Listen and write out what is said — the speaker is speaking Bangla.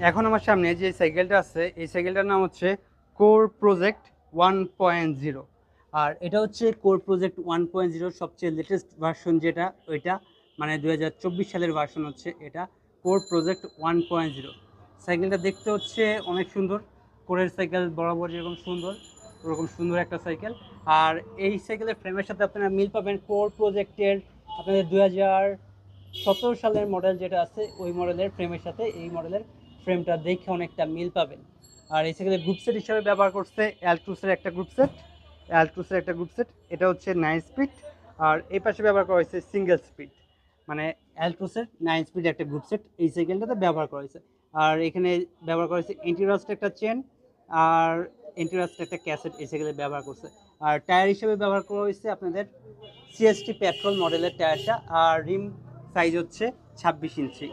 এখন আমার সামনে যে সাইকেলটা আছে এই সাইকেলটার নাম হচ্ছে কোর প্রজেক্ট 1.0। আর এটা হচ্ছে কোর প্রজেক্ট 1.0 সবচেয়ে লেটেস্ট ভার্সন, যেটা ওইটা মানে 2024 সালের ভার্সন হচ্ছে এটা, কোর প্রজেক্ট 1.0। সাইকেলটা দেখতে হচ্ছে অনেক সুন্দর। কোরের সাইকেল বরাবর যেরকম সুন্দর, ওরকম সুন্দর একটা সাইকেল। আর এই সাইকেলের ফ্রেমের সাথে আপনারা মিল পাবেন কোর প্রজেক্টের আপনাদের 2017 সালের মডেল যেটা আছে ওই মডেলের ফ্রেমের সাথে এই মডেলের ফ্রেমটা দেখে অনেকটা মিল পাবেন। আর এই সাইকেলের গ্রুপ সেট হিসাবে ব্যবহার করছে অ্যালট্রুসের একটা গ্রুপ সেট, এটা হচ্ছে 9 স্পিড। আর এই পাশে ব্যবহার করা হয়েছে সিঙ্গেল স্পিড, মানে অ্যালট্রুসের 9 স্পিড একটা গ্রুপ সেট এই সাইকেলটাতে ব্যবহার করা হয়েছে। আর এখানে ব্যবহার করা হয়েছে এন্টিরাস্ট একটা চেন আর এন্টিরাস্ট একটা ক্যাসেট এই সাইকেলে ব্যবহার করছে। আর টায়ার হিসেবে ব্যবহার করা হয়েছে আপনাদের সিএসটি পেট্রোল মডেলের টায়ারটা। আর রিম সাইজ হচ্ছে 26 ইঞ্চি।